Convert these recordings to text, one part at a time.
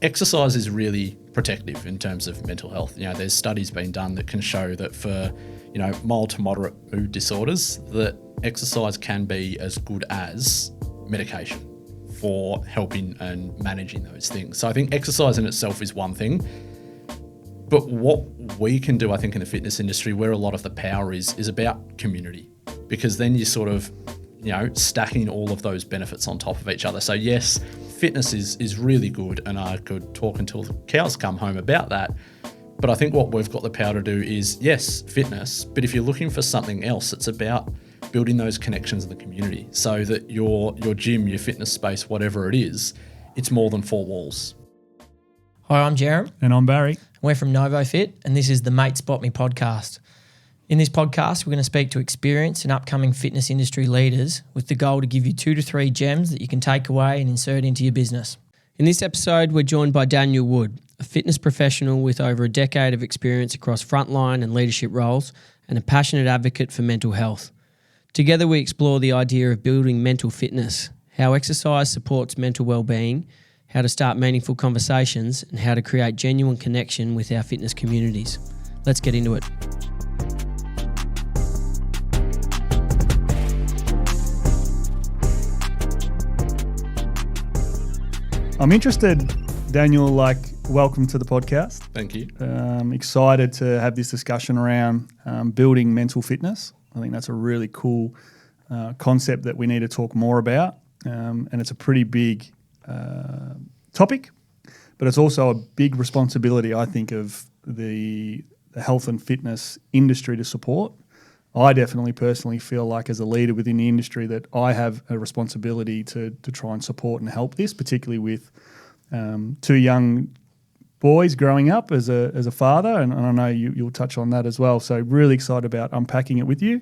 exercise is really protective in terms of mental health. There's studies being done that can show that for, mild to moderate mood disorders, that exercise can be as good as medication for helping and managing those things. So I think exercise in itself is one thing, but what we can do, I think, in the fitness industry, where a lot of the power is about community, because then you're sort of, stacking all of those benefits on top of each other. So yes, fitness is really good, and I could talk until the cows come home about that. But I think what we've got the power to do is, yes, fitness, but if you're looking for something else, it's about building those connections in the community so that your gym, your fitness space, whatever it is, it's more than four walls. Hi, I'm Jerram. And I'm Barry. We're from NovoFit, and this is the Mate Spot Me podcast. In this podcast, we're going to speak to experienced and upcoming fitness industry leaders with the goal to give you 2 to 3 gems that you can take away and insert into your business. In this episode, we're joined by Daniel Wood, a fitness professional with over a decade of experience across frontline and leadership roles and a passionate advocate for mental health. Together, we explore the idea of building mental fitness, how exercise supports mental well-being, how to start meaningful conversations, and how to create genuine connection with our fitness communities. Let's get into it. I'm interested, Daniel, welcome to the podcast. Thank you. Excited to have this discussion around building mental fitness. I think that's a really cool concept that we need to talk more about. And it's a pretty big topic, but it's also a big responsibility, I think, of the health and fitness industry to support. I definitely personally feel like as a leader within the industry that I have a responsibility to try and support and help this, particularly with 2 young boys growing up as a father, and I know you'll touch on that as well. So really excited about unpacking it with you.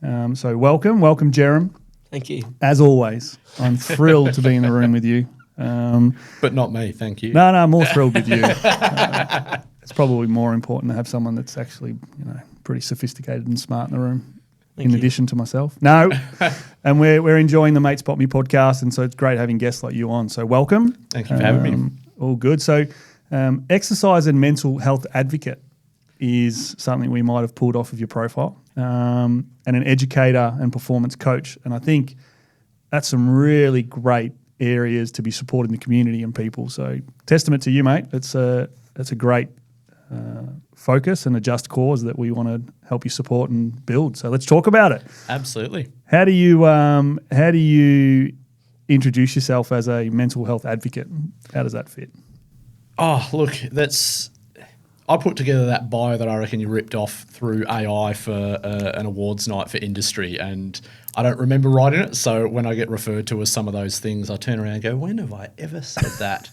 So welcome, Jerram. Thank you. As always, I'm thrilled to be in the room with you. But not me, thank you. No, I'm more thrilled with you. It's probably more important to have someone that's actually, pretty sophisticated and smart in the room, in addition to myself. No, and we're enjoying the Mate Spot Me podcast, and so it's great having guests like you on. So welcome. Thank you for having me. All good. So exercise and mental health advocate is something we might have pulled off of your profile, and an educator and performance coach. And I think that's some really great areas to be supporting the community and people. So testament to you, mate. It's a great focus and a just cause that we want to help you support and build. So let's talk about it. Absolutely. How do you introduce yourself as a mental health advocate? How does that fit? Oh, look, I put together that bio that I reckon you ripped off through AI for an awards night for industry, and I don't remember writing it. So when I get referred to as some of those things, I turn around and go, when have I ever said that?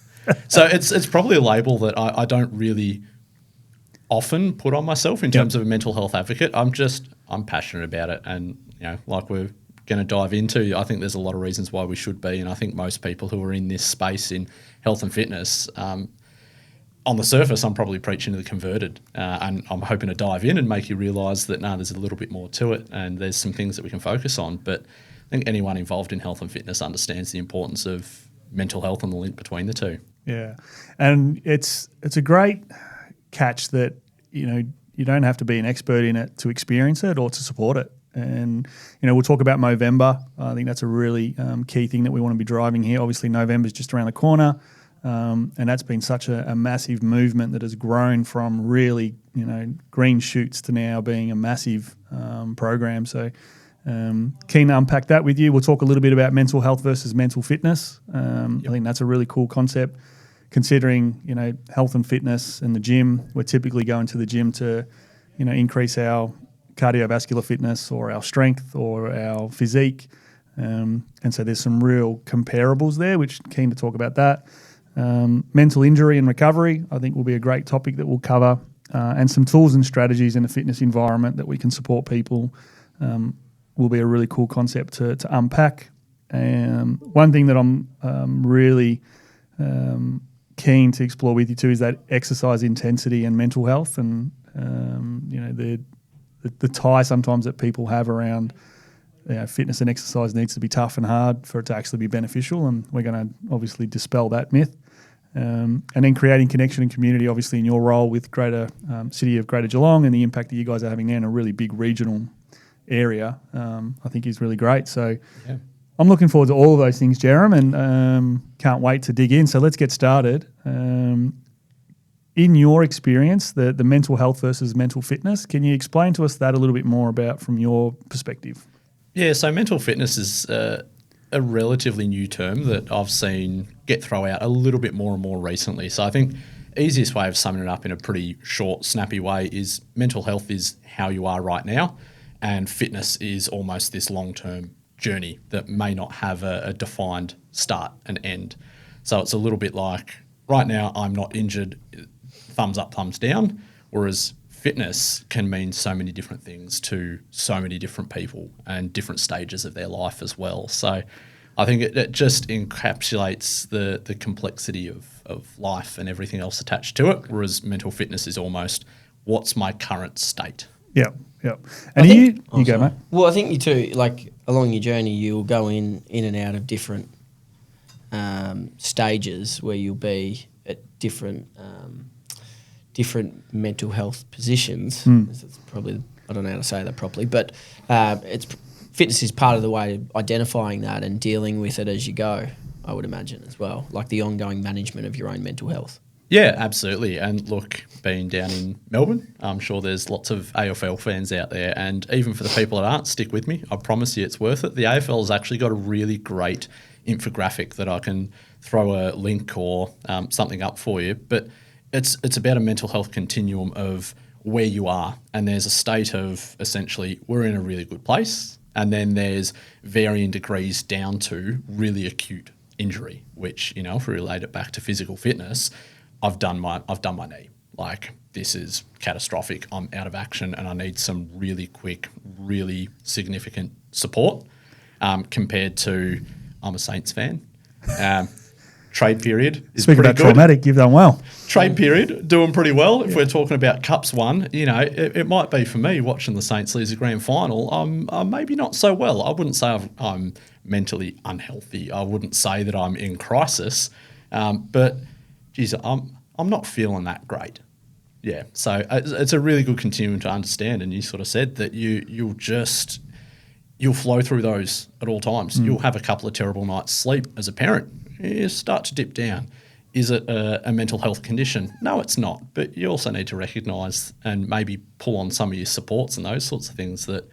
So it's probably a label that I don't really often put on myself in terms of a mental health advocate. I'm passionate about it, and like we're going to dive into, I think there's a lot of reasons why we should be, and I think most people who are in this space in health and fitness, on the surface, I'm probably preaching to the converted, and I'm hoping to dive in and make you realise that there's a little bit more to it, and there's some things that we can focus on. But I think anyone involved in health and fitness understands the importance of mental health and the link between the two. Yeah, and it's a great catch that you don't have to be an expert in it to experience it or to support it. And we'll talk about Movember. I think that's a really key thing that we want to be driving here. Obviously, November's just around the corner. And that's been such a massive movement that has grown from really, green shoots to now being a massive program. So keen to unpack that with you. We'll talk a little bit about mental health versus mental fitness. I think that's a really cool concept, considering, health and fitness and the gym. We're typically going to the gym to, increase our cardiovascular fitness or our strength or our physique. And so there's some real comparables there, which keen to talk about that. Mental injury and recovery, I think, will be a great topic that we'll cover, and some tools and strategies in a fitness environment that we can support people will be a really cool concept to unpack. One thing that I'm really keen to explore with you too is that exercise intensity and mental health, and the tie sometimes that people have around fitness and exercise needs to be tough and hard for it to actually be beneficial, and we're going to obviously dispel that myth. And then creating connection and community, obviously in your role with Greater City of Greater Geelong and the impact that you guys are having there in a really big regional area, I think is really great. So Yeah. I'm looking forward to all of those things, Jerram, and can't wait to dig in. So let's get started. In your experience, the mental health versus mental fitness, can you explain to us that a little bit more about from your perspective? Yeah, so mental fitness is a relatively new term that I've seen get thrown out a little bit more and more recently. So I think easiest way of summing it up in a pretty short, snappy way is mental health is how you are right now, and fitness is almost this long-term journey that may not have a defined start and end. So it's a little bit like, right now I'm not injured, thumbs up, thumbs down, whereas fitness can mean so many different things to so many different people and different stages of their life as well. So I think it just encapsulates the complexity of life and everything else attached to it, whereas mental fitness is almost what's my current state. Yeah. And you go, mate. Well, I think you too, like along your journey, you'll go in and out of different stages where you'll be at different mental health positions. It's probably, I don't know how to say that properly, but fitness is part of the way of identifying that and dealing with it as you go, I would imagine as well, like the ongoing management of your own mental health. Yeah, absolutely. And look, being down in Melbourne, I'm sure there's lots of AFL fans out there. And even for the people that aren't, stick with me. I promise you it's worth it. The AFL has actually got a really great infographic that I can throw a link or something up for you. But it's about a mental health continuum of where you are. And there's a state of essentially we're in a really good place. And then there's varying degrees down to really acute injury, which, you know, if we relate it back to physical fitness, I've done my knee. Like, this is catastrophic. I'm out of action and I need some really quick, really significant support. Compared to, I'm a Saints fan. Trade period is Speaking pretty about good. traumatic, you've done well. Trade period, doing pretty well. If we're talking about Cups won, you know, it might be for me watching the Saints lose a grand final. I'm maybe not so well. I wouldn't say I'm mentally unhealthy. I wouldn't say that I'm in crisis. But geez, I'm not feeling that great. Yeah, so it's a really good continuum to understand. And you sort of said that you'll flow through those at all times. You'll have a couple of terrible nights' sleep as a parent. You start to dip down. Is it a mental health condition? No, it's not. But you also need to recognise and maybe pull on some of your supports and those sorts of things that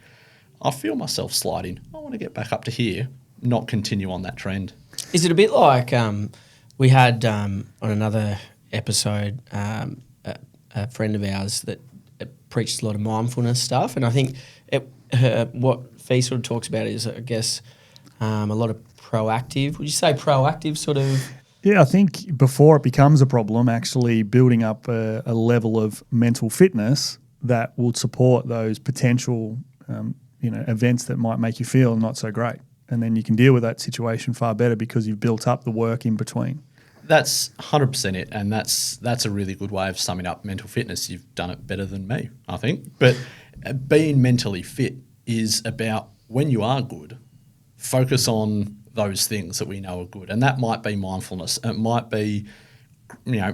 I feel myself sliding. I want to get back up to here, not continue on that trend. Is it a bit like we had on another episode a friend of ours that preached a lot of mindfulness stuff, and I think what Fee sort of talks about is, I guess, a lot of proactive. Would you say proactive sort of? Yeah, I think before it becomes a problem, actually building up a level of mental fitness that will support those potential events that might make you feel not so great. And then you can deal with that situation far better because you've built up the work in between. That's 100% it, and that's a really good way of summing up mental fitness. You've done it better than me, I think. But being mentally fit is about, when you are good, focus on those things that we know are good. And that might be mindfulness. It might be,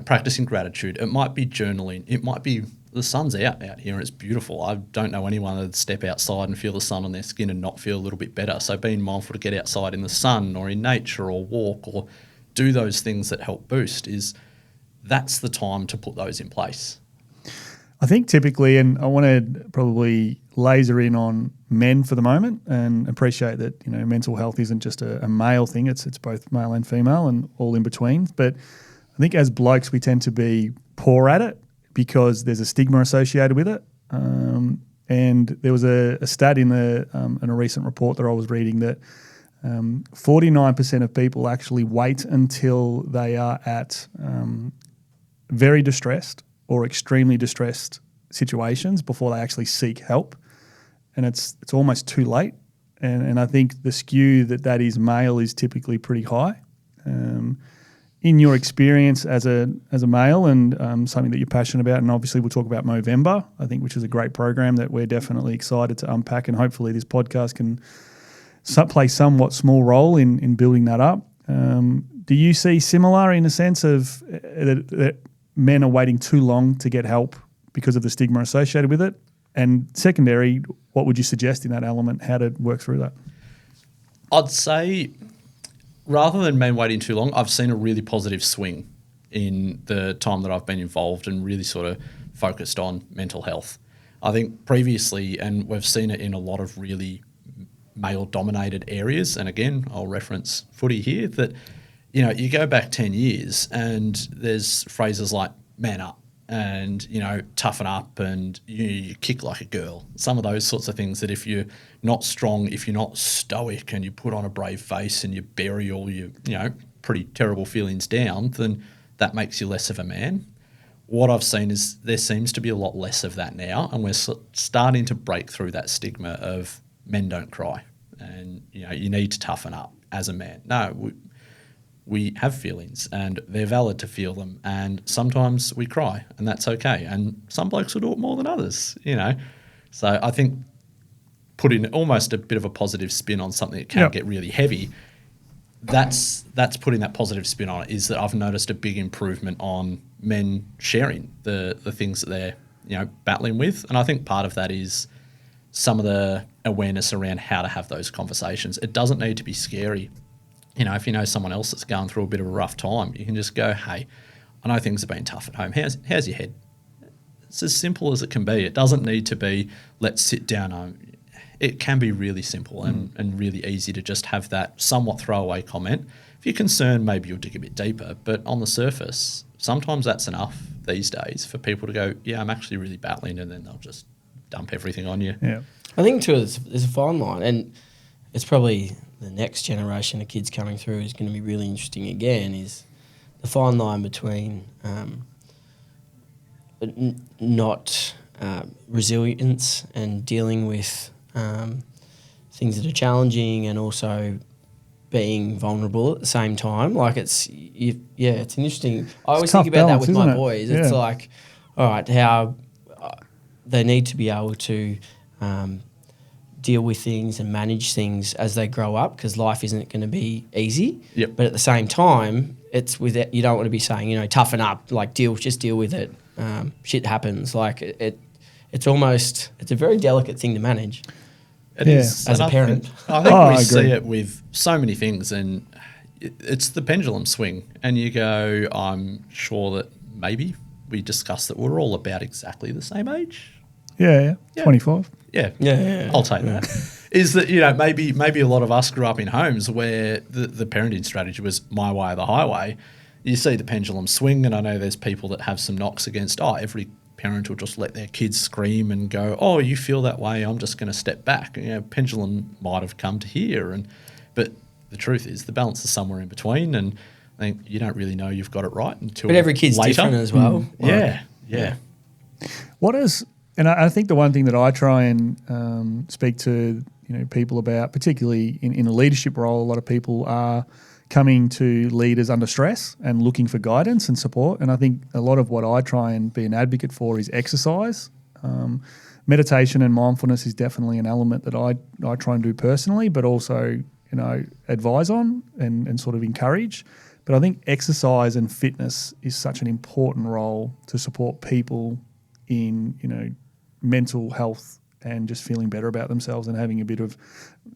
practicing gratitude. It might be journaling. It might be the sun's out here and it's beautiful. I don't know anyone that'd step outside and feel the sun on their skin and not feel a little bit better. So being mindful to get outside in the sun or in nature or walk or do those things that help boost, that's the time to put those in place. I think typically, and I want to probably laser in on men for the moment and appreciate that, mental health isn't just a male thing. It's both male and female and all in between. But I think as blokes, we tend to be poor at it because there's a stigma associated with it. And there was a stat in a recent report that I was reading that 49% of people actually wait until they are at very distressed or extremely distressed situations before they actually seek help. And it's almost too late. And I think the skew that is male is typically pretty high. In your experience as a male and something that you're passionate about, and obviously we'll talk about Movember, I think, which is a great program that we're definitely excited to unpack, and hopefully this podcast can play somewhat small role in building that up. do you see similar in the sense of that men are waiting too long to get help because of the stigma associated with it? And secondary, what would you suggest in that element, how to work through that? I'd say rather than men waiting too long, I've seen a really positive swing in the time that I've been involved and really sort of focused on mental health. I think previously, and we've seen it in a lot of really male-dominated areas, and again, I'll reference footy here, that, you know, you go back 10 years and there's phrases like man up and, you know, toughen up and you kick like a girl. Some of those sorts of things that if you're not strong, if you're not stoic and you put on a brave face and you bury all your, you know, pretty terrible feelings down, then that makes you less of a man. What I've seen is there seems to be a lot less of that now, and we're starting to break through that stigma of men don't cry and, you know, you need to toughen up as a man. No, we have feelings and they're valid to feel them, and sometimes we cry and that's okay, and some blokes will do it more than others, you know. So I think putting almost a bit of a positive spin on something that can get really heavy, that's putting that positive spin on it, is that I've noticed a big improvement on men sharing the things that they're, you know, battling with. And I think part of that is some of the awareness around how to have those conversations. It doesn't need to be scary. You know, if you know someone else that's going through a bit of a rough time, you can just go, hey, I know things have been tough at home. How's your head? It's as simple as it can be. It doesn't need to be, let's sit down. It can be really simple and really easy to just have that somewhat throwaway comment. If you're concerned, maybe you'll dig a bit deeper. But on the surface, sometimes that's enough these days for people to go, yeah, I'm actually really battling, and then they'll just dump everything on you. Yeah, I think too, there's a fine line, and it's probably the next generation of kids coming through is going to be really interesting again, is the fine line between not resilience and dealing with things that are challenging, and also being vulnerable at the same time. Like it's an interesting. I always think about that with my boys. It's like, all right, how they need to be able to deal with things and manage things as they grow up, because life isn't going to be easy. Yep. But at the same time, it's with it, you don't want to be saying, you know, toughen up, like just deal with it. Shit happens. Like it's a very delicate thing to manage. It is. As a parent. I think we see it with so many things, and it's the pendulum swing. And you go, I'm sure that maybe we discussed that we're all about exactly the same age. Yeah. 25. Yeah. I'll take that. Is that, you know, maybe a lot of us grew up in homes where the parenting strategy was my way or the highway. You see the pendulum swing, and I know there's people that have some knocks against, every parent will just let their kids scream and go, oh, you feel that way, I'm just going to step back. You know, pendulum might have come to here, but the truth is the balance is somewhere in between, and I think you don't really know you've got it right until later. But every kid's different as well. Yeah. What is, and I think the one thing that I try and speak to, you know, people about, particularly in a leadership role, a lot of people are coming to leaders under stress and looking for guidance and support. And I think a lot of what I try and be an advocate for is exercise. Meditation and mindfulness is definitely an element that I try and do personally, but also, you know, advise on and sort of encourage. But I think exercise and fitness is such an important role to support people in, you know, mental health and just feeling better about themselves and having a bit of,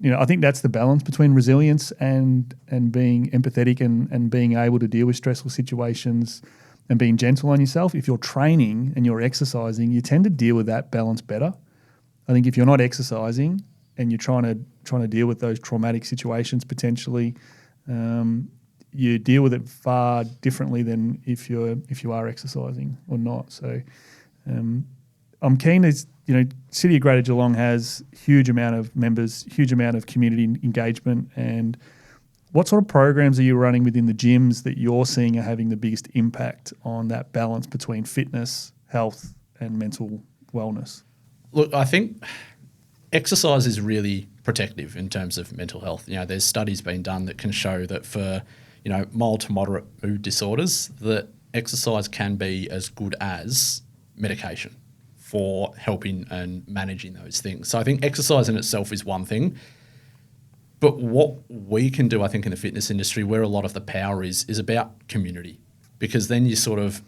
you know, I think that's the balance between resilience and being empathetic and being able to deal with stressful situations and being gentle on yourself. If you're training and you're exercising, you tend to deal with that balance better. I think if you're not exercising and you're trying to deal with those traumatic situations potentially, you deal with it far differently than if you are exercising or not. So I'm keen as, you know, City of Greater Geelong has huge amount of members, huge amount of community engagement. And what sort of programs are you running within the gyms that you're seeing are having the biggest impact on that balance between fitness, health, and mental wellness? Look, I think exercise is really protective in terms of mental health. You know, there's studies being done that can show that for, you know, mild to moderate mood disorders, that exercise can be as good as medication for helping and managing those things. So I think exercise in itself is one thing. But what we can do, I think, in the fitness industry, where a lot of the power is about community, because then you sort of,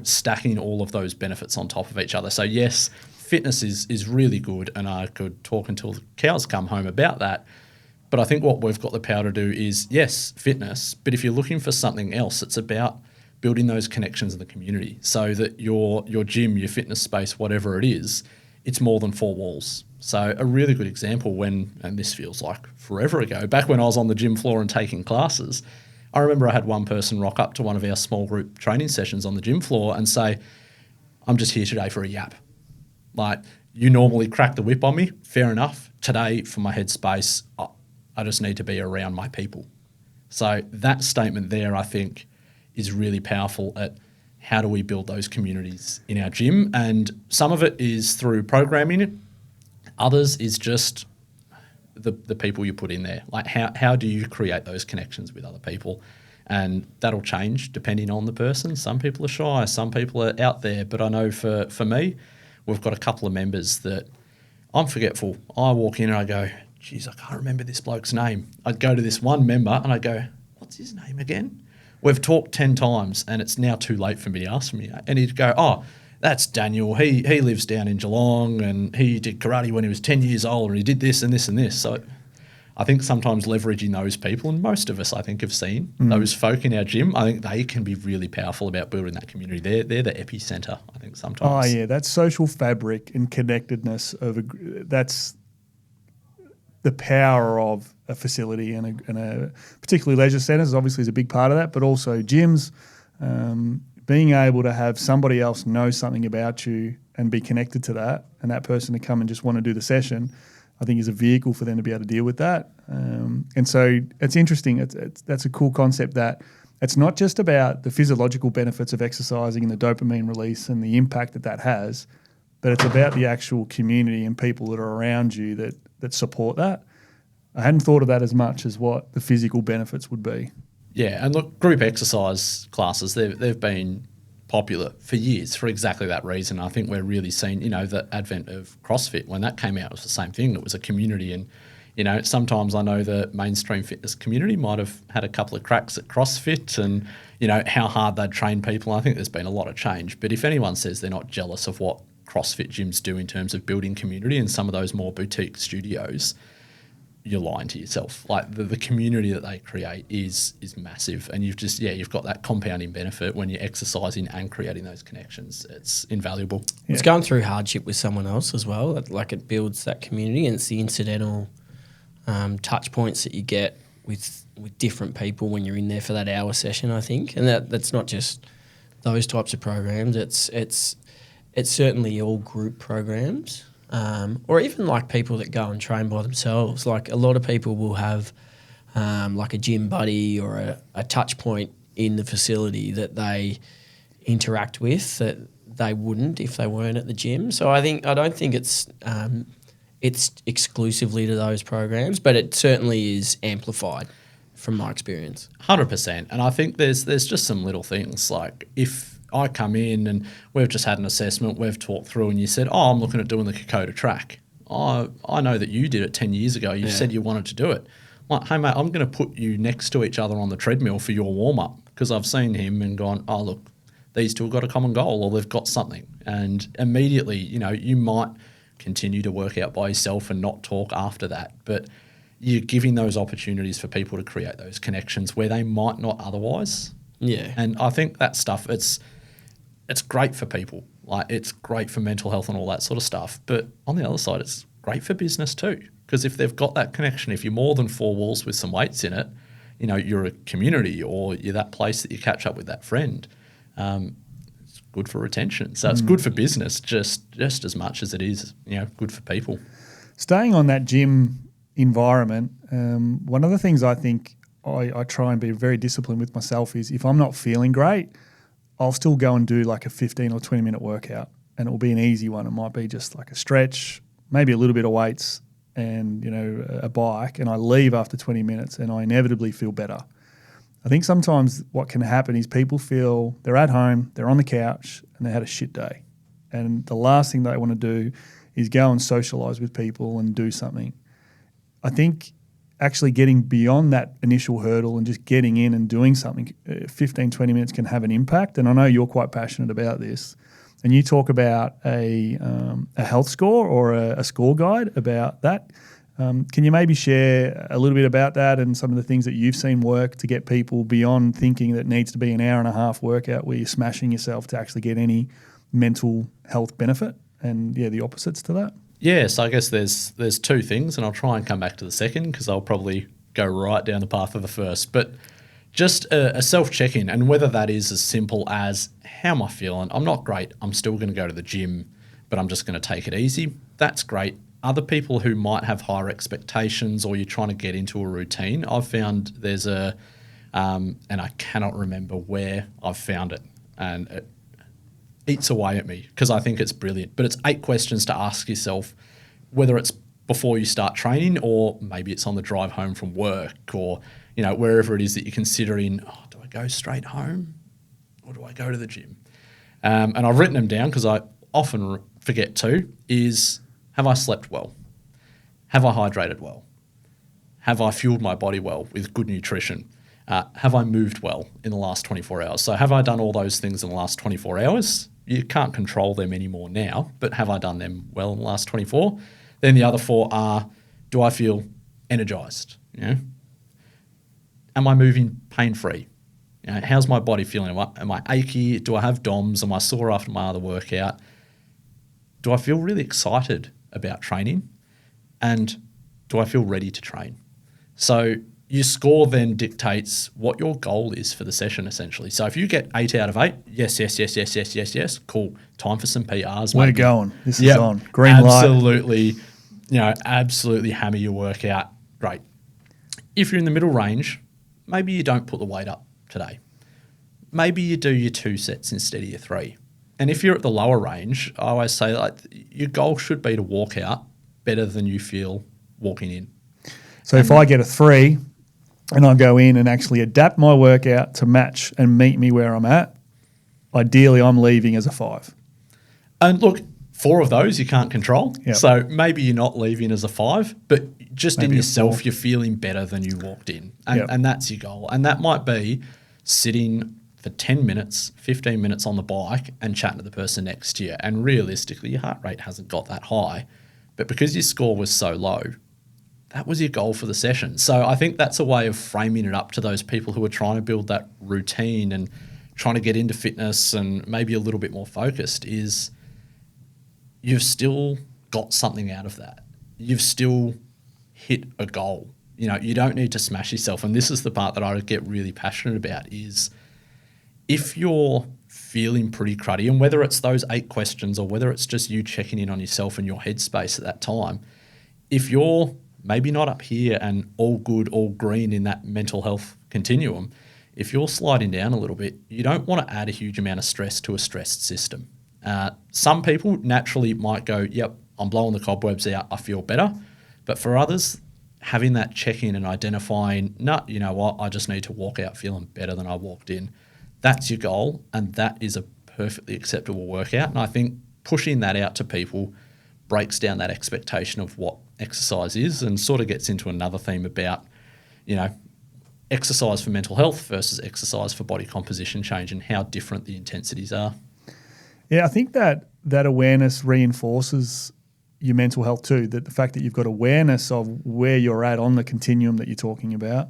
stacking all of those benefits on top of each other. So yes, fitness is really good, and I could talk until the cows come home about that. But I think what we've got the power to do is, yes, fitness, but if you're looking for something else, it's about building those connections in the community so that your gym, your fitness space, whatever it is, it's more than four walls. So a really good example and this feels like forever ago, back when I was on the gym floor and taking classes, I remember I had one person rock up to one of our small group training sessions on the gym floor and say, I'm just here today for a yap. Like, you normally crack the whip on me, fair enough. Today, for my headspace, I just need to be around my people. So that statement there, I think, is really powerful at how do we build those communities in our gym. And some of it is through programming it. Others is just the people you put in there. Like how do you create those connections with other people? And that'll change depending on the person. Some people are shy, some people are out there. But I know for me, we've got a couple of members that I'm forgetful. I walk in and I go, geez, I can't remember this bloke's name. I'd go to this one member and I go, what's his name again? We've talked 10 times and it's now too late for me to ask him. And he'd go, oh, that's Daniel. He lives down in Geelong and he did karate when he was 10 years old and he did this and this and this. So I think sometimes leveraging those people, and most of us, I think, have seen those folk in our gym, I think they can be really powerful about building that community. They're the epicenter, I think, sometimes. Oh, yeah, that social fabric and connectedness that's the power of a facility and a particularly leisure centres obviously is a big part of that, but also gyms, being able to have somebody else know something about you and be connected to that, and that person to come and just want to do the session, I think is a vehicle for them to be able to deal with that. And so it's interesting. That's a cool concept that it's not just about the physiological benefits of exercising and the dopamine release and the impact that has, but it's about the actual community and people that are around you that support that. I hadn't thought of that as much as what the physical benefits would be. Yeah, and look, group exercise classes, they've been popular for years for exactly that reason. I think we're really seeing, the advent of CrossFit. When that came out, it was the same thing. It was a community, and, sometimes I know the mainstream fitness community might have had a couple of cracks at CrossFit and, how hard they'd train people. I think there's been a lot of change. But if anyone says they're not jealous of what CrossFit gyms do in terms of building community in some of those more boutique studios, you're lying to yourself. Like the community that they create is massive, and you've got that compounding benefit when you're exercising and creating those connections. It's invaluable. Yeah. It's going through hardship with someone else as well. Like it builds that community, and it's the incidental touch points that you get with different people when you're in there for that hour session, I think. And that's not just those types of programs. It's certainly all group programs. Or even like people that go and train by themselves. Like a lot of people will have like a gym buddy or a touch point in the facility that they interact with that they wouldn't if they weren't at the gym. So I don't think it's exclusively to those programs, but it certainly is amplified from my experience. 100%. And I think there's just some little things like if I come in and we've just had an assessment, we've talked through and you said, oh, I'm looking at doing the Kokoda track. Oh, I know that you did it 10 years ago. You said you wanted to do it. I'm like, hey, mate, I'm going to put you next to each other on the treadmill for your warm-up because I've seen him and gone, oh, look, these two have got a common goal or they've got something. And immediately, you might continue to work out by yourself and not talk after that. But you're giving those opportunities for people to create those connections where they might not otherwise. Yeah. And I think that stuff, it's great for people. Like it's great for mental health and all that sort of stuff. But on the other side, it's great for business too. Because if they've got that connection, if you're more than four walls with some weights in it, you're a community or you're that place that you catch up with that friend. It's good for retention. So it's good for business just as much as it is, good for people. Staying on that gym environment, one of the things I think I try and be very disciplined with myself is if I'm not feeling great, I'll still go and do like a 15 or 20 minute workout, and it will be an easy one. It might be just like a stretch, maybe a little bit of weights and, a bike, and I leave after 20 minutes and I inevitably feel better. I think sometimes what can happen is people feel they're at home, they're on the couch and they had a shit day. And the last thing they want to do is go and socialise with people and do something. I think actually getting beyond that initial hurdle and just getting in and doing something, 15, 20 minutes can have an impact. And I know you're quite passionate about this. And you talk about a health score or a score guide about that. Can you maybe share a little bit about that and some of the things that you've seen work to get people beyond thinking that needs to be an hour and a half workout where you're smashing yourself to actually get any mental health benefit and, the opposites to that? Yeah, so I guess there's two things, and I'll try and come back to the second because I'll probably go right down the path of the first. But just a self-check-in, and whether that is as simple as, how am I feeling? I'm not great. I'm still going to go to the gym, but I'm just going to take it easy. That's great. Other people who might have higher expectations or you're trying to get into a routine, I've found there's and I cannot remember where I've found it, and it eats away at me because I think it's brilliant. But it's 8 questions to ask yourself, whether it's before you start training or maybe it's on the drive home from work or, wherever it is that you're considering, do I go straight home or do I go to the gym? And I've written them down because I often forget to, is, have I slept well? Have I hydrated well? Have I fueled my body well with good nutrition? Have I moved well in the last 24 hours? So have I done all those things in the last 24 hours? You can't control them anymore now, but have I done them well in the last 24? Then the other 4 are, do I feel energized? Am I moving pain-free? How's my body feeling? Am I achy? Do I have DOMS? Am I sore after my other workout? Do I feel really excited about training? And do I feel ready to train? So your score then dictates what your goal is for the session, essentially. So if you get 8 out of 8, yes, cool. Time for some PRs. We're going. This is on. Green absolutely, light. Absolutely hammer your workout. Great. If you're in the middle range, maybe you don't put the weight up today. Maybe you do your 2 sets instead of your 3. And if you're at the lower range, I always say your goal should be to walk out better than you feel walking in. So if I get a 3 and I go in and actually adapt my workout to match and meet me where I'm at, ideally I'm leaving as a 5. And look, 4 of those you can't control. Yep. So maybe you're not leaving as a 5, but just Maybe in yourself, 4. you're feeling better than you walked in. And that's your goal. And that might be sitting for 10 minutes, 15 minutes on the bike and chatting to the person next to you. And realistically, your heart rate hasn't got that high. But because your score was so low, that was your goal for the session. So I think that's a way of framing it up to those people who are trying to build that routine and trying to get into fitness and maybe a little bit more focused, is you've still got something out of that. You've still hit a goal. You don't need to smash yourself. And this is the part that I get really passionate about, is if you're feeling pretty cruddy, and whether it's those 8 questions or whether it's just you checking in on yourself and your headspace at that time, if you're maybe not up here and all good, all green in that mental health continuum, if you're sliding down a little bit, you don't want to add a huge amount of stress to a stressed system. Some people naturally might go, yep, I'm blowing the cobwebs out, I feel better. But for others, having that check-in and identifying, you know what, I just need to walk out feeling better than I walked in. That's your goal, and that is a perfectly acceptable workout. And I think pushing that out to people breaks down that expectation of what exercise is, and sort of gets into another theme about, exercise for mental health versus exercise for body composition change and how different the intensities are. Yeah, I think that awareness reinforces your mental health too, that the fact that you've got awareness of where you're at on the continuum that you're talking about,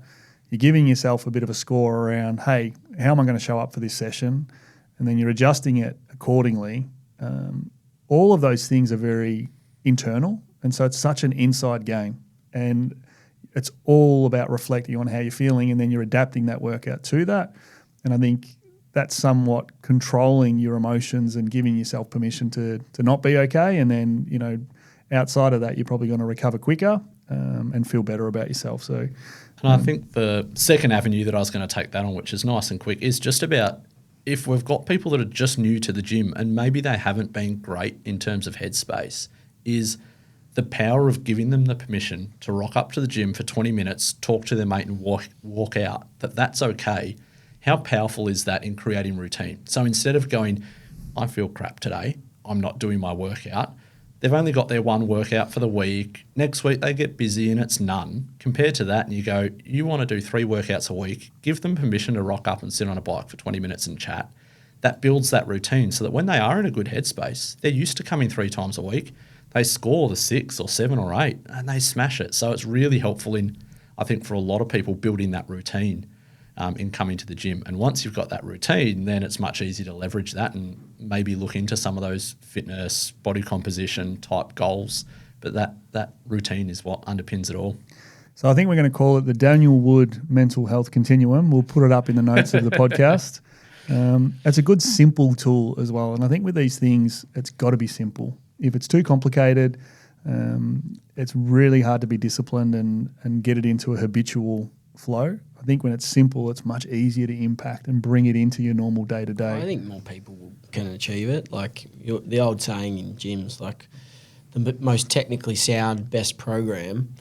you're giving yourself a bit of a score around, hey, how am I going to show up for this session? And then you're adjusting it accordingly. All of those things are very internal, and so it's such an inside game. And it's all about reflecting on how you're feeling, and then you're adapting that workout to that. And I think that's somewhat controlling your emotions and giving yourself permission to not be okay. And then, outside of that, you're probably going to recover quicker and feel better about yourself. So, and I think the second avenue that I was going to take that on, which is nice and quick, is just about if we've got people that are just new to the gym and maybe they haven't been great in terms of headspace, is the power of giving them the permission to rock up to the gym for 20 minutes, talk to their mate and walk out, that's okay. How powerful is that in creating routine? So instead of going, I feel crap today, I'm not doing my workout, they've only got their one workout for the week. Next week they get busy and it's none. Compared to that, and you go, you want to do 3 workouts a week, give them permission to rock up and sit on a bike for 20 minutes and chat. That builds that routine so that when they are in a good headspace, they're used to coming 3 times a week. They score the 6 or 7 or 8 and they smash it. So it's really helpful in, I think, for a lot of people building that routine in coming to the gym. And once you've got that routine, then it's much easier to leverage that and maybe look into some of those fitness, body composition type goals. But that routine is what underpins it all. So I think we're going to call it the Daniel Wood Mental Health Continuum. We'll put it up in the notes of the podcast. It's a good simple tool as well. And I think with these things, it's got to be simple. If it's too complicated, it's really hard to be disciplined and get it into a habitual flow. I think when it's simple, it's much easier to impact and bring it into your normal day-to-day. I think more people can achieve it. Like the old saying in gyms, like the most technically sound, best program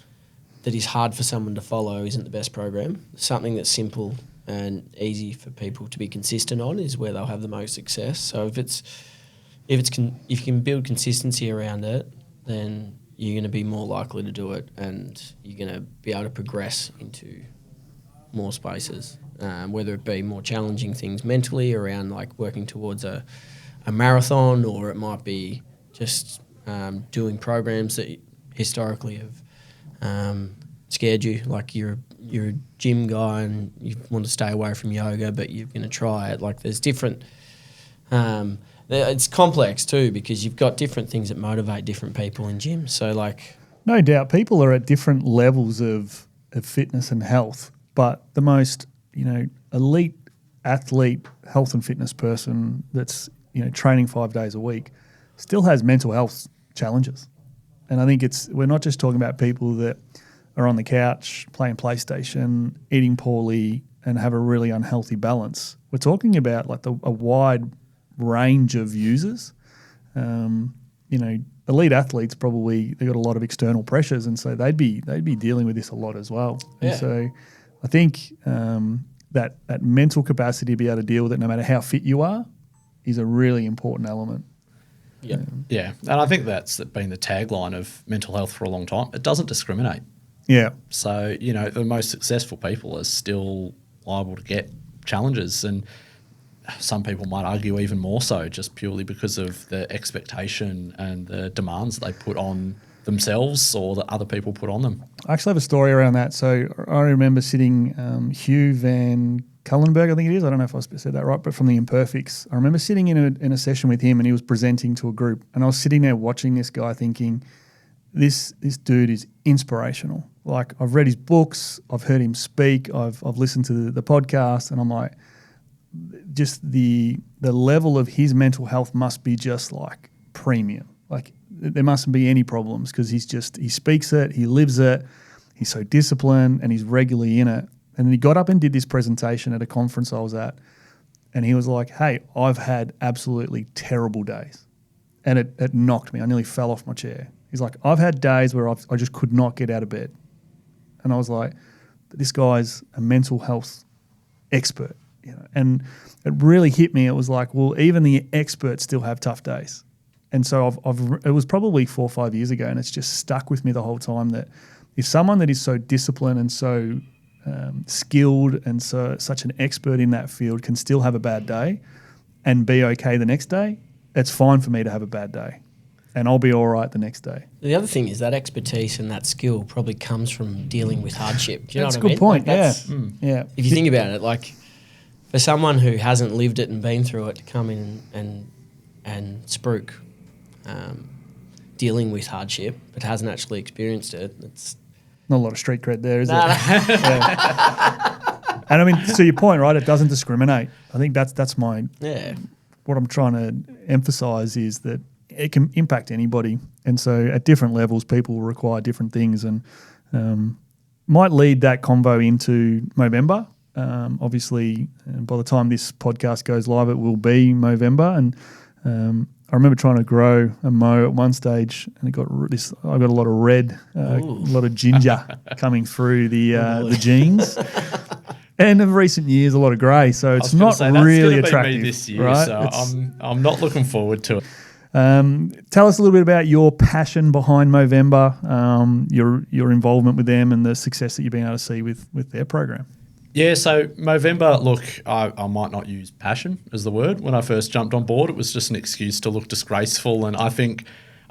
that is hard for someone to follow isn't the best program. Something that's simple and easy for people to be consistent on is where they'll have the most success. So if you can build consistency around it, then you're going to be more likely to do it, and you're going to be able to progress into more spaces, whether it be more challenging things mentally around like working towards a marathon, or it might be just doing programs that historically have scared you. Like you're a gym guy and you want to stay away from yoga, but you're going to try it. Like there's different. It's complex too, because you've got different things that motivate different people in gyms. So like, no doubt, people are at different levels of fitness and health. But the most, elite athlete, health and fitness person that's, training 5 days a week still has mental health challenges. And I think we're not just talking about people that are on the couch playing PlayStation, eating poorly and have a really unhealthy balance. We're talking about like a wide range of users. Elite athletes probably, they've got a lot of external pressures, and so they'd be dealing with this a lot as well. Yeah. And so I think that mental capacity to be able to deal with it no matter how fit you are is a really important element. yeah, Yeah, and I think that's been the tagline of mental health for a long time. It doesn't discriminate. Yeah. So, the most successful people are still liable to get challenges, and some people might argue even more so, just purely because of the expectation and the demands that they put on themselves or that other people put on them. I actually have a story around that. So I remember sitting Hugh Van Cullenberg, I think it is. I don't know if I said that right, but from the Imperfects. I remember sitting in a session with him, and he was presenting to a group, and I was sitting there watching this guy thinking, this dude is inspirational. Like, I've read his books, I've heard him speak, I've listened to the podcast, and I'm like, just the level of his mental health must be just like premium. Like, there mustn't be any problems, because he speaks it, he lives it, he's so disciplined, and he's regularly in it. And then he got up and did this presentation at a conference I was at, and he was like, hey, I've had absolutely terrible days. And it knocked me. I nearly fell off my chair. He's like, I've had days where I just could not get out of bed. And I was like, this guy's a mental health expert. And it really hit me. It was like, well, even the experts still have tough days. And so it was probably 4 or 5 years ago, and it's just stuck with me the whole time, that if someone that is so disciplined and so skilled and so such an expert in that field can still have a bad day and be okay the next day, it's fine for me to have a bad day, and I'll be all right the next day. The other thing is that expertise and that skill probably comes from dealing with hardship. Do you That's know what I mean? That's a good point, yeah. If you think about it, like, for someone who hasn't lived it and been through it to come in and spruik dealing with hardship but hasn't actually experienced it, it's not a lot of street cred there, is there? Yeah. And I mean, to your point, right, it doesn't discriminate. I think that's my what I'm trying to emphasise is that it can impact anybody, and so at different levels people will require different things, and might lead that convo into Movember. Obviously, by the time this podcast goes live, it will be Movember, and I remember trying to grow a mow at one stage, and I got a lot of red, a lot of ginger coming through the jeans. And in recent years, a lot of grey, so it's not really attractive. Me this year, right? so I'm not looking forward to it. Tell us a little bit about your passion behind Movember, your involvement with them, and the success that you've been able to see with their program. Yeah, so Movember, look, I might not use passion as the word. When I first jumped on board, it was just an excuse to look disgraceful. And I think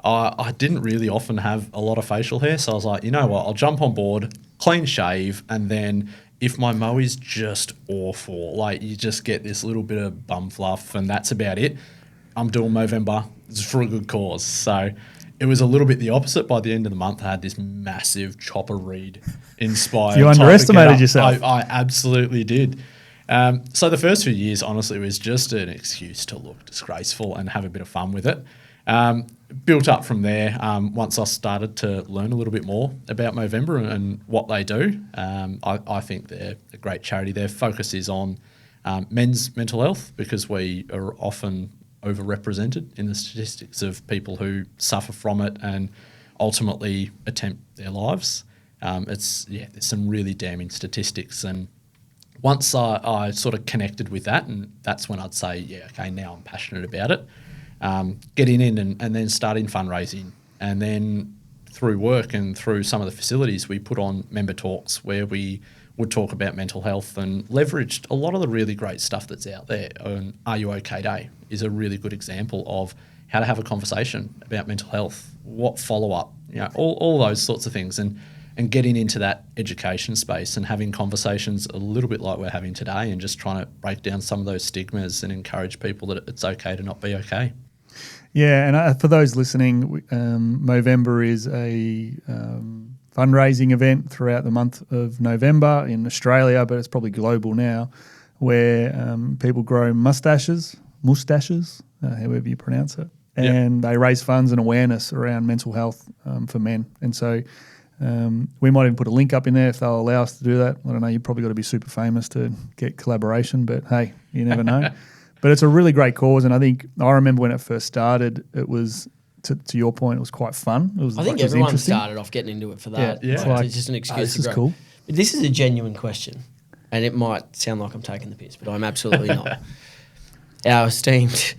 I didn't really often have a lot of facial hair. So I was like, you know what, I'll jump on board, clean shave, and then if my mow is just awful, like you just get this little bit of bum fluff and that's about it, I'm doing Movember. It's for a good cause. So it was a little bit the opposite. By the end of the month, I had this massive chopper read inspired. So you underestimated yourself. I absolutely did. So the first few years, honestly, was just an excuse to look disgraceful and have a bit of fun with it. Built up from there once I started to learn a little bit more about Movember and what they do. I think they're a great charity. Their focus is on men's mental health because we are often overrepresented in the statistics of people who suffer from it and ultimately attempt their lives. There's some really damning statistics, and once I sort of connected with that, and that's when I'd say, okay, now I'm passionate about it. Getting in and then starting fundraising, and then through work and through some of the facilities, we put on member talks where we would talk about mental health and leveraged a lot of the really great stuff that's out there. And Are You OK Day is a really good example of how to have a conversation about mental health, what follow-up, all those sorts of things, and getting into that education space and having conversations a little bit like we're having today and just trying to break down some of those stigmas and encourage people that it's okay to not be okay. Yeah, and for those listening, Movember is a fundraising event throughout the month of November in Australia, but it's probably global now, where people grow mustaches, however you pronounce it, and they raise funds and awareness around mental health for men. And so we might even put a link up in there if they'll allow us to do that. I don't know, you've probably got to be super famous to get collaboration, but hey, you never know. But it's a really great cause, and I remember when it first started, it was, to your point, it was quite fun. I think everyone started off getting into it for that. Yeah. It's just an excuse to this grow. is cool. But this is a genuine question, and it might sound like I'm taking the piss, but I'm absolutely not. Our esteemed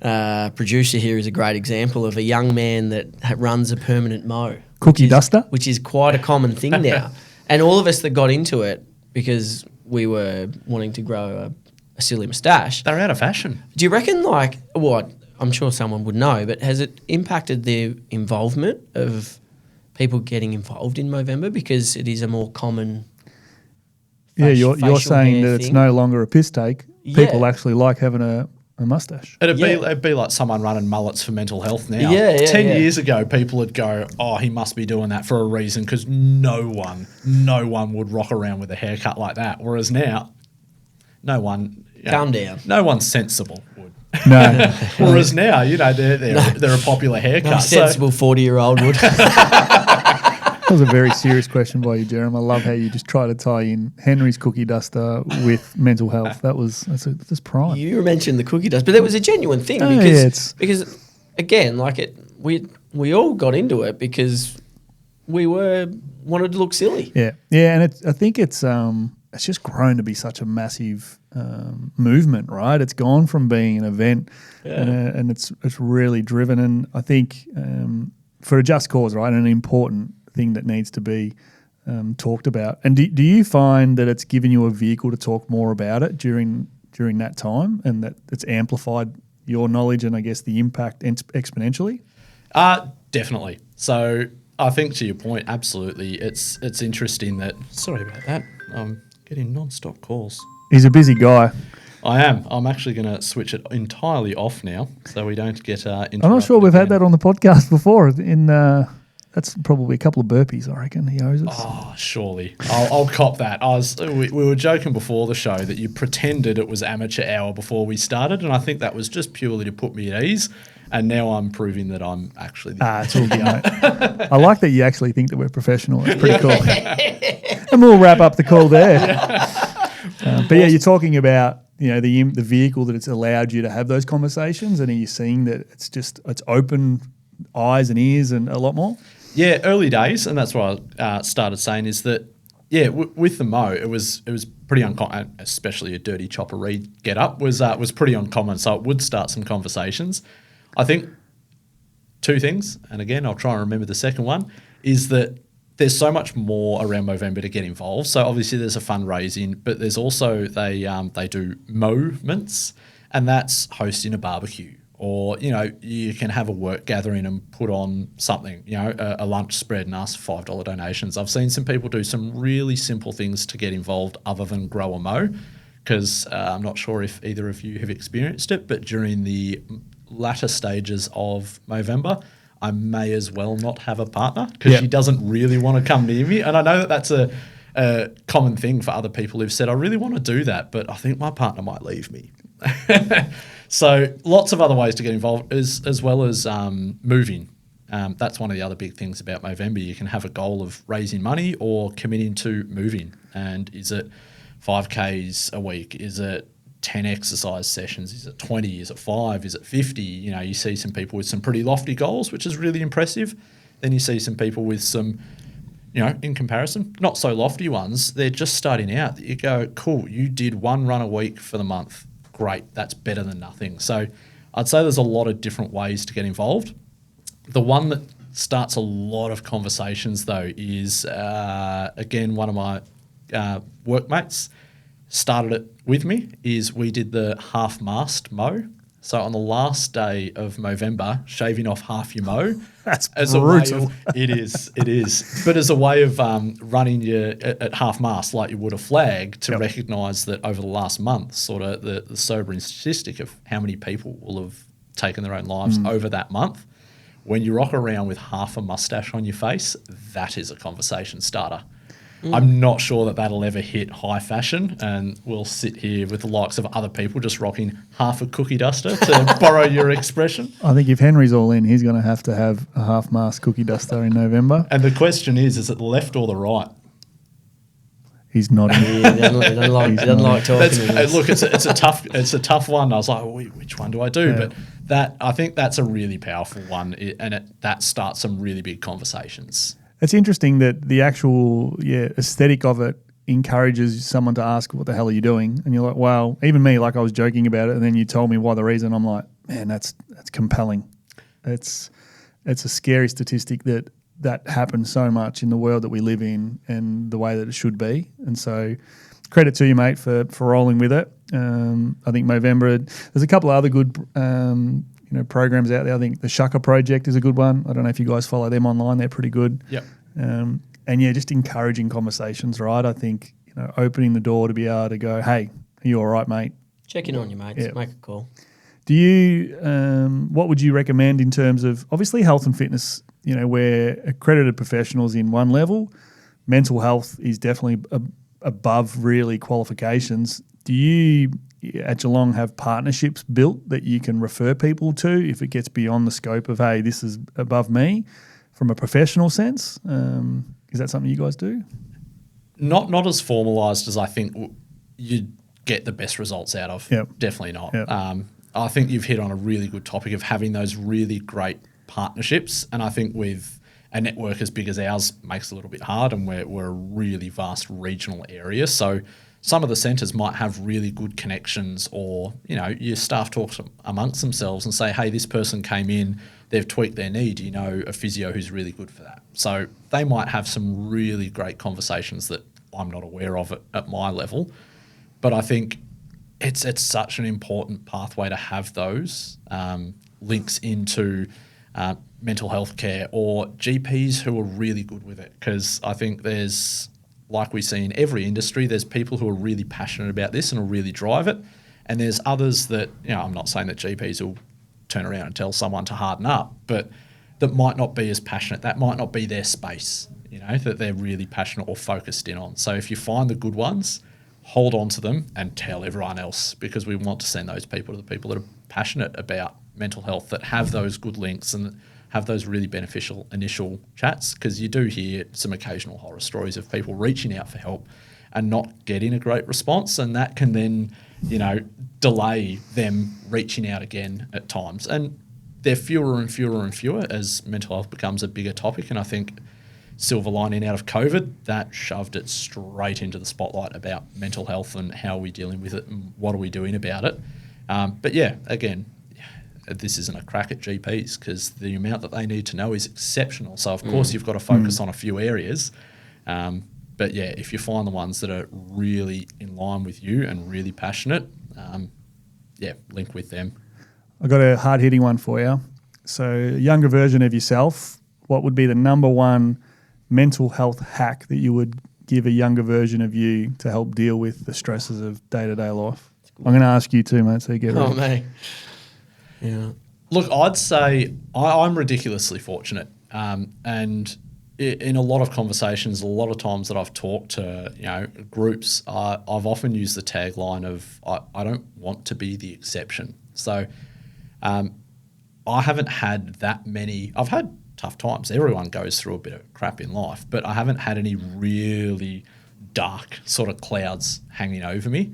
producer here is a great example of a young man that runs a permanent mow. Cookie duster? Which is quite a common thing now. And all of us that got into it because we were wanting to grow a silly moustache. They're out of fashion. Do you reckon, I'm sure someone would know, but has it impacted the involvement of people getting involved in Movember because it is a more common you're saying that it's no longer a piss take. People actually like having a mustache. It'd be like someone running mullets for mental health now. 10 years ago, people would go, oh, he must be doing that for a reason because no one would rock around with a haircut like that. Whereas now, no one... Calm down. No one sensible would. No. Whereas now, they're a popular haircut. No sensible 40-year-old would. That was a very serious question by you, Jerram. I love how you just try to tie in Henry's cookie duster with mental health. That's prime. You mentioned the cookie dust, but that was a genuine thing because again, we all got into it because we wanted to look silly. Yeah, and I think it's just grown to be such a massive movement, right? It's gone from being an event, and it's really driven. And I think for a just cause, right, an important thing that needs to be talked about. And do you find that it's given you a vehicle to talk more about it during that time, and that it's amplified your knowledge and I guess the impact exponentially? Definitely. So I think to your point, absolutely. It's interesting that. Sorry about that. I'm getting non-stop calls. He's a busy guy. I am. I'm actually going to switch it entirely off now so we don't get interrupted. I'm not sure we've had that on the podcast before. That's probably a couple of burpees, I reckon, he owes us. Oh, surely. I'll cop that. We were joking before the show that you pretended it was amateur hour before we started, and I think that was just purely to put me at ease, and now I'm proving that I'm actually... it's all good, mate. I like that you actually think that we're professional. It's pretty cool. And we'll wrap up the call there. But yeah, you're talking about the vehicle that it's allowed you to have those conversations, and are you seeing that it's open eyes and ears and a lot more? Yeah, early days, and that's what I started saying is that, with the mow, it was pretty uncommon, especially a dirty chopper reed get up was pretty uncommon, so it would start some conversations. I think two things, and again, I'll try and remember the second one, is that there's so much more around Movember to get involved. So obviously there's a fundraising, but there's also they do moments, and that's hosting a barbecue. Or, you can have a work gathering and put on something, a lunch spread and ask for $5 donations. I've seen some people do some really simple things to get involved other than grow a mow, because I'm not sure if either of you have experienced it, but during the latter stages of Movember, I may as well not have a partner because she doesn't really want to come near me. And I know that that's a common thing for other people who've said, I really want to do that, but I think my partner might leave me. So lots of other ways to get involved as well as moving. That's one of the other big things about Movember. You can have a goal of raising money or committing to moving. And is it 5Ks a week? Is it 10 exercise sessions? Is it 20? Is it 5? Is it 50? You see some people with some pretty lofty goals, which is really impressive. Then you see some people with some, in comparison, not so lofty ones. They're just starting out. You go, cool, you did 1 run a week for the month. Great, that's better than nothing. So I'd say there's a lot of different ways to get involved. The one that starts a lot of conversations, though, is, again, one of my workmates started it with me, is we did the half-mast mow. So on the last day of Movember, shaving off half your mow. That's as brutal. A way of, it is. But as a way of running your at half-mast like you would a flag to recognise that over the last month, sort of the sobering statistic of how many people will have taken their own lives over that month. When you rock around with half a mustache on your face, that is a conversation starter. I'm not sure that that'll ever hit high fashion, and we'll sit here with the likes of other people just rocking half a cookie duster, to borrow your expression. I think if Henry's all in, he's going to have a half-mast cookie duster in November. And the question is it the left or the right? He's nodding. He doesn't like talking. Look, it's a tough one. I was like, which one do I do? Yeah. But I think that's a really powerful one, and that starts some really big conversations. It's interesting that the actual aesthetic of it encourages someone to ask, what the hell are you doing? And you're like, wow, even me, like I was joking about it, and then you told me why the reason. I'm like, man, that's compelling. It's a scary statistic that happens so much in the world that we live in and the way that it should be. And so credit to you, mate, for rolling with it. I think Movember, there's a couple of other good programs out there. I think the Shucker Project is a good one. I don't know if you guys follow them online. They're pretty good. Yep. Just encouraging conversations, right? I think, opening the door to be able to go, hey, are you all right, mate? Check in on your mates. Make a call. Do you, what would you recommend in terms of, obviously health and fitness, we're accredited professionals in one level. Mental health is definitely above really qualifications. Do you at Geelong have partnerships built that you can refer people to if it gets beyond the scope of, hey, this is above me from a professional sense? Is that something you guys do? Not as formalised as I think you'd get the best results out of. Yep. Definitely not. Yep. I think you've hit on a really good topic of having those really great partnerships, and I think with a network as big as ours makes it a little bit hard, and we're a really vast regional area. So some of the centres might have really good connections, or, your staff talk amongst themselves and say, hey, this person came in, they've tweaked their knee. Do you know a physio who's really good for that? So they might have some really great conversations that I'm not aware of at my level. But I think it's such an important pathway to have those links into mental health care or GPs who are really good with it. Because I think there's, like we see in every industry, there's people who are really passionate about this and will really drive it. And there's others that, I'm not saying that GPs will turn around and tell someone to harden up, but that might not be as passionate. That might not be their space, that they're really passionate or focused in on. So if you find the good ones, hold on to them and tell everyone else, because we want to send those people to the people that are passionate about mental health, that have those good links and have those really beneficial initial chats, because you do hear some occasional horror stories of people reaching out for help and not getting a great response, and that can then, delay them reaching out again at times. And they're fewer and fewer and fewer as mental health becomes a bigger topic, and I think silver lining out of COVID, that shoved it straight into the spotlight about mental health and how are we dealing with it and what are we doing about it. But yeah, again, this isn't a crack at GPs because the amount that they need to know is exceptional. So, of course, you've got to focus on a few areas. But, yeah, if you find the ones that are really in line with you and really passionate, link with them. I've got a hard-hitting one for you. So, a younger version of yourself, what would be the number one mental health hack that you would give a younger version of you to help deal with the stresses of day-to-day life? I'm going to ask you too, mate, so you get ready. Oh, mate. Yeah. Look, I'd say I'm ridiculously fortunate. And in a lot of conversations, a lot of times that I've talked to, groups, I've often used the tagline of I don't want to be the exception. So I haven't had that many. I've had tough times. Everyone goes through a bit of crap in life, but I haven't had any really dark sort of clouds hanging over me.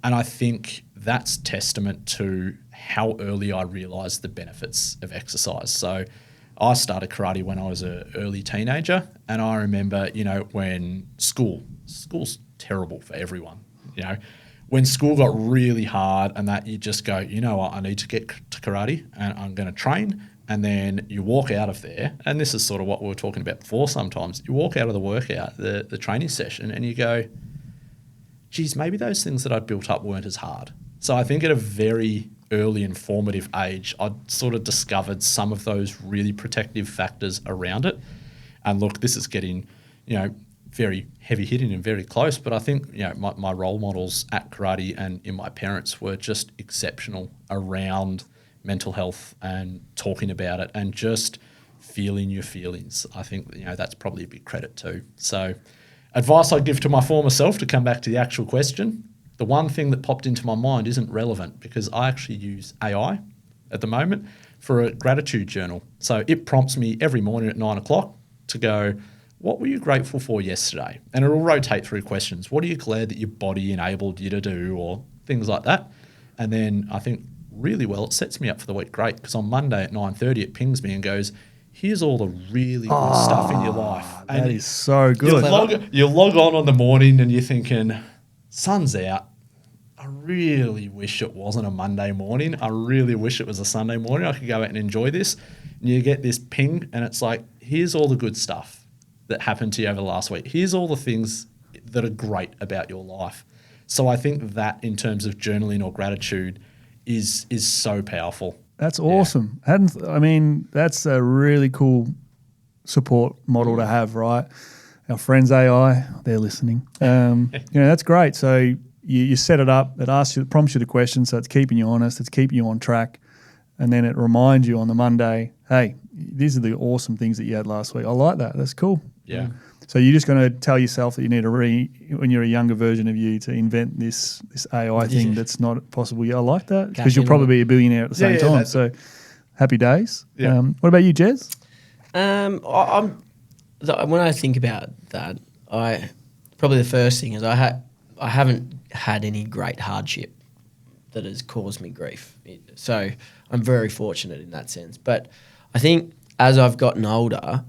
And I think that's testament to how early I realised the benefits of exercise. So I started karate when I was an early teenager, and I remember, when school's terrible for everyone, when school got really hard and that you just go, you know what, I need to get to karate and I'm going to train. And then you walk out of there, and this is sort of what we were talking about before sometimes. You walk out of the workout, the training session, and you go, geez, maybe those things that I'd built up weren't as hard. So I think at a very early and formative age, I'd sort of discovered some of those really protective factors around it. And look, this is getting, very heavy hitting and very close, but I think, my role models at karate and in my parents were just exceptional around mental health and talking about it and just feeling your feelings. I think, that's probably a big credit too. So advice I'd give to my former self, to come back to the actual question, the one thing that popped into my mind isn't relevant because I actually use AI at the moment for a gratitude journal. So it prompts me every morning at 9 o'clock to go, what were you grateful for yesterday? And it'll rotate through questions. What are you glad that your body enabled you to do, or things like that? And then I think really well, it sets me up for the week great, because on Monday at 9:30 it pings me and goes, here's all the really good stuff in your life. And that is so good. You log on the morning and you're thinking, sun's out. I really wish it wasn't a Monday morning. I really wish it was a Sunday morning. I could go out and enjoy this. And you get this ping and it's like, here's all the good stuff that happened to you over the last week. Here's all the things that are great about your life. So I think that in terms of journaling or gratitude is so powerful. That's awesome. That's a really cool support model to have, right? Our friends AI, they're listening. That's great. So you set it up, it prompts you the question, so it's keeping you honest, it's keeping you on track, and then it reminds you on the Monday, hey, these are the awesome things that you had last week. I like that. That's cool. Yeah. So you're just going to tell yourself that you need to when you're a younger version of you, to invent this AI thing that's not possible. I like that, because you'll probably be a billionaire at the same time. So happy days. Yeah. What about you, Jez? When I think about that, probably the first thing is I haven't had any great hardship that has caused me grief. So I'm very fortunate in that sense. But I think as I've gotten older,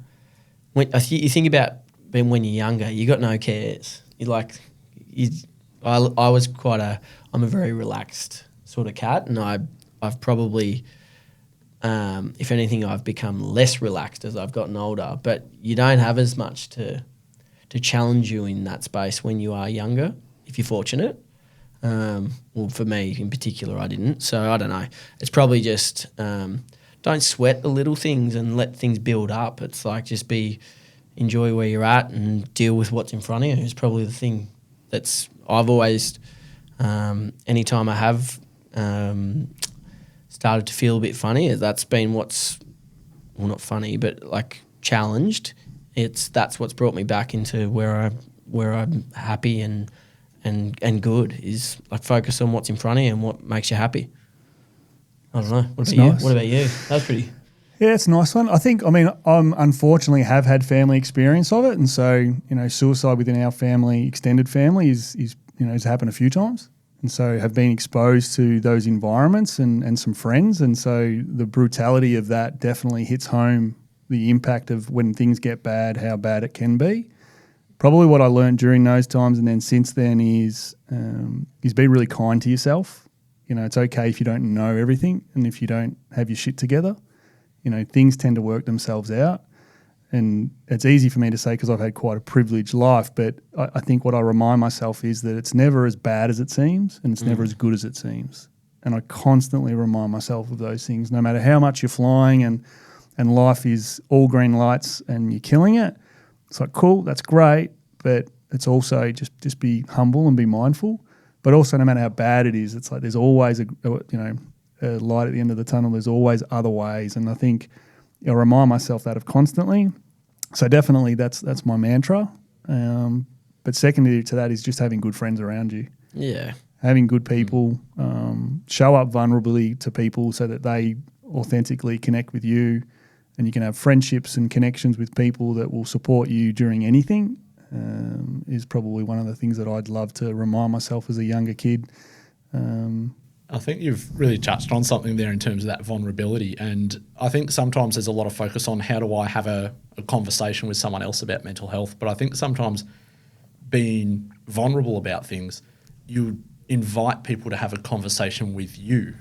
you think about when you're younger, you got no cares. I'm a very relaxed sort of cat, and I've probably, if anything, I've become less relaxed as I've gotten older. But you don't have as much to challenge you in that space when you are younger, if you're fortunate. Well, for me in particular, I didn't. So I don't know. It's probably just don't sweat the little things and let things build up. It's like just enjoy where you're at and deal with what's in front of you is probably the thing I've always, anytime I have started to feel a bit funny, that's been not funny, but like challenged. That's what's brought me back into where I'm happy and good, is like focus on what's in front of you and what makes you happy. I don't know. What about you? What about you? That's pretty... Yeah, it's a nice one. I unfortunately have had family experience of it, and so suicide within our family, extended family, has happened a few times, and so have been exposed to those environments and some friends, and so the brutality of that definitely hits home. The impact of when things get bad, how bad it can be. Probably what I learned during those times, and then since then, is be really kind to yourself. it's okay if you don't know everything and if you don't have your shit together. Things tend to work themselves out. And it's easy for me to say because I've had quite a privileged life, but I think what I remind myself is that it's never as bad as it seems and it's never as good as it seems. And I constantly remind myself of those things, no matter how much you're flying and life is all green lights and you're killing it. It's like, cool, that's great, but it's also just be humble and be mindful. But also, no matter how bad it is, it's like there's always a light at the end of the tunnel. There's always other ways, and I think I remind myself that of constantly. So definitely, that's my mantra. But secondary to that is just having good friends around you. Yeah, having good people, show up vulnerably to people so that they authentically connect with you, and you can have friendships and connections with people that will support you during anything. Is probably one of the things that I'd love to remind myself as a younger kid. I think you've really touched on something there in terms of that vulnerability. And I think sometimes there's a lot of focus on how do I have a conversation with someone else about mental health. But I think sometimes being vulnerable about things, you invite people to have a conversation with you,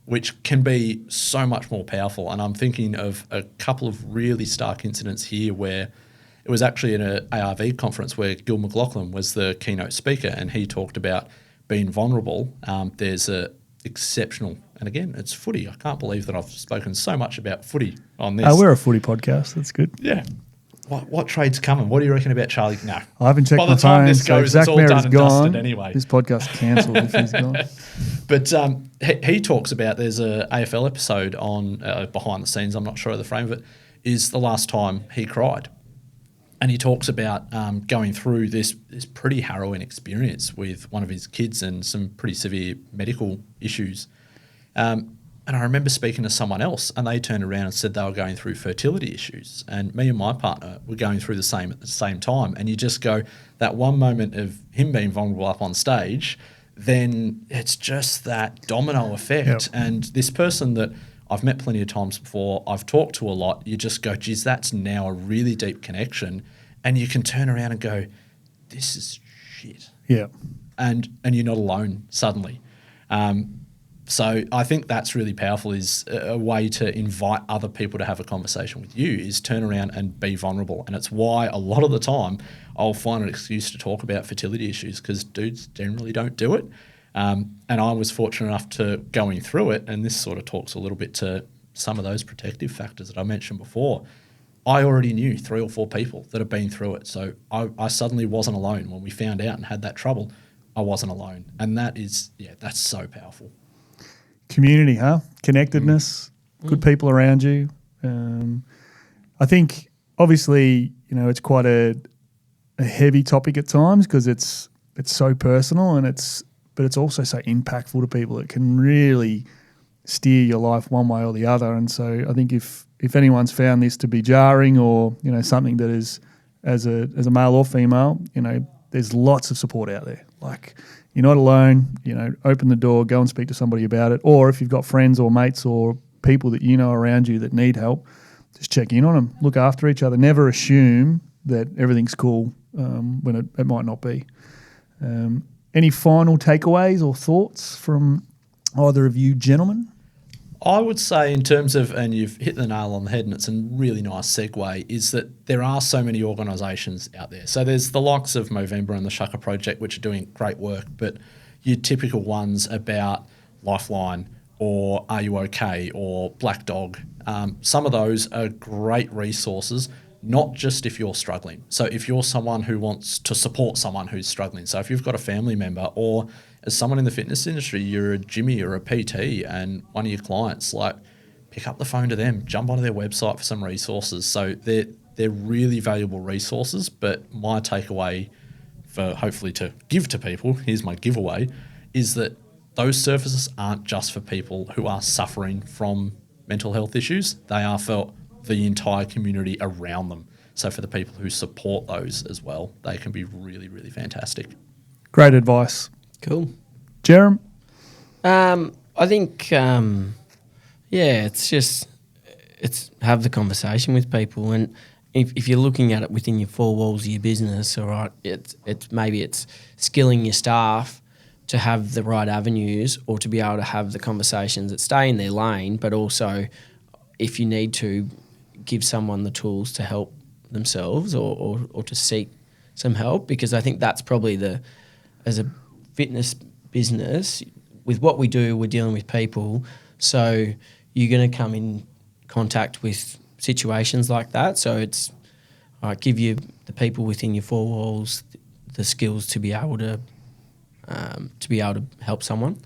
which can be so much more powerful. And I'm thinking of a couple of really stark incidents here where it was actually in an ARV conference where Gil McLaughlin was the keynote speaker, and he talked about being vulnerable. There's a exceptional, and again, it's footy. I can't believe that I've spoken so much about footy on this. We're a footy podcast. That's good. Yeah. What trade's coming? What do you reckon about Charlie? No. I haven't checked my phone. By the time this goes, Zach it's all Merritt's done and gone. dusted anyway. This podcast cancelled if he's gone. But he talks about, there's a AFL episode on behind the scenes, I'm not sure of the frame of it, is the last time he cried. And he talks about going through this pretty harrowing experience with one of his kids and some pretty severe medical issues. And I remember speaking to someone else, and they turned around and said they were going through fertility issues. And me and my partner were going through the same at the same time. And you just go, that one moment of him being vulnerable up on stage, then it's just that domino effect. Yep. And this person that I've met plenty of times before, I've talked to a lot, you just go, geez, that's now a really deep connection. And you can turn around and go, this is shit. Yeah. And you're not alone suddenly. So I think that's really powerful, is a way to invite other people to have a conversation with you, is turn around and be vulnerable. And it's why a lot of the time I'll find an excuse to talk about fertility issues, because dudes generally don't do it. And I was fortunate enough to going through it, and this sort of talks a little bit to some of those protective factors that I mentioned before. I already knew 3 or 4 people that had been through it. So I suddenly wasn't alone. When we found out and had that trouble, I wasn't alone. And that is, that's so powerful. Community, huh? Connectedness, good people around you. I think, obviously, it's quite a heavy topic at times because it's so personal, but it's also so impactful to people. It can really steer your life one way or the other. And so I think if anyone's found this to be jarring, or something that is, as a male or female, there's lots of support out there. Like, you're not alone. Open the door, go and speak to somebody about it. Or if you've got friends or mates or people that around you that need help, just check in on them. Look after each other. Never assume that everything's cool when it might not be. Any final takeaways or thoughts from either of you gentlemen? I would say, in terms of, and you've hit the nail on the head, and it's a really nice segue, is that there are so many organisations out there. So there's the likes of Movember and the Shaka Project, which are doing great work, but your typical ones about Lifeline or Are You OK or Black Dog, some of those are great resources, not just if you're struggling. So if you're someone who wants to support someone who's struggling, so if you've got a family member, or as someone in the fitness industry, you're a Jimmy or a PT and one of your clients, like, pick up the phone to them, jump onto their website for some resources. So they're really valuable resources. But my takeaway, for hopefully to give to people, here's my giveaway, is that those services aren't just for people who are suffering from mental health issues. They are for the entire community around them. So for the people who support those as well, they can be really, really fantastic. Great advice. Cool. Jerram? I think, it's have the conversation with people. And if you're looking at it within your 4 walls of your business, all right, it's skilling your staff to have the right avenues or to be able to have the conversations that stay in their lane, but also if you need to give someone the tools to help themselves or to seek some help, because I think that's probably as a fitness business, with what we do, we're dealing with people. So you're going to come in contact with situations like that. So it's give you the people within your four walls the skills to be able to help someone.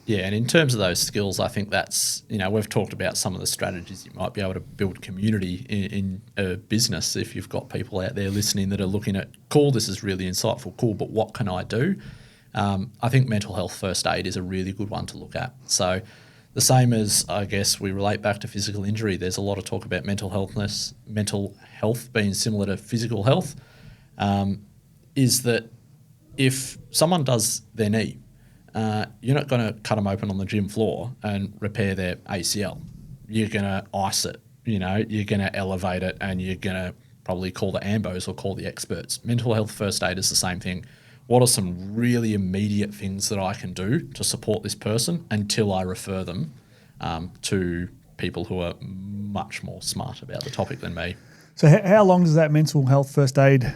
Yeah, and in terms of those skills, I think that's, we've talked about some of the strategies you might be able to build community in a business. If you've got people out there listening that are looking at, cool, this is really insightful, cool, but what can I do? I think mental health first aid is a really good one to look at. So the same as, I guess, we relate back to physical injury, there's a lot of talk about mental health being similar to physical health, is that if someone does their knee, you're not going to cut them open on the gym floor and repair their ACL. You're going to ice it, you're going to elevate it, and you're going to probably call the ambos or call the experts. Mental health first aid is the same thing. What are some really immediate things that I can do to support this person until I refer them to people who are much more smart about the topic than me? So how long does that mental health first aid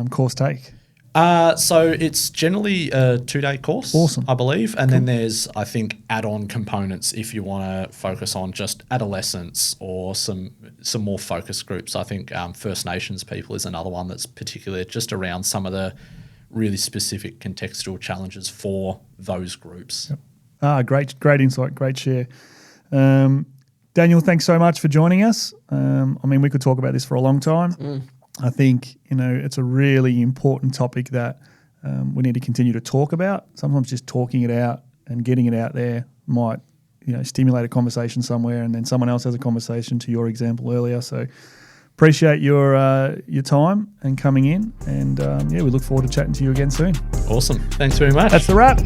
course take? So it's generally a 2-day course, awesome, I believe. And then there's, I think, add-on components if you want to focus on just adolescents or some more focus groups. I think First Nations people is another one that's particular just around some of the really specific contextual challenges for those groups. Yep. Great insight, great share. Daniel, thanks so much for joining us. We could talk about this for a long time. I think, it's a really important topic that we need to continue to talk about. Sometimes just talking it out and getting it out there might, stimulate a conversation somewhere, and then someone else has a conversation, to your example earlier. So appreciate your time and coming in, and we look forward to chatting to you again soon. Awesome. Thanks very much. That's the wrap.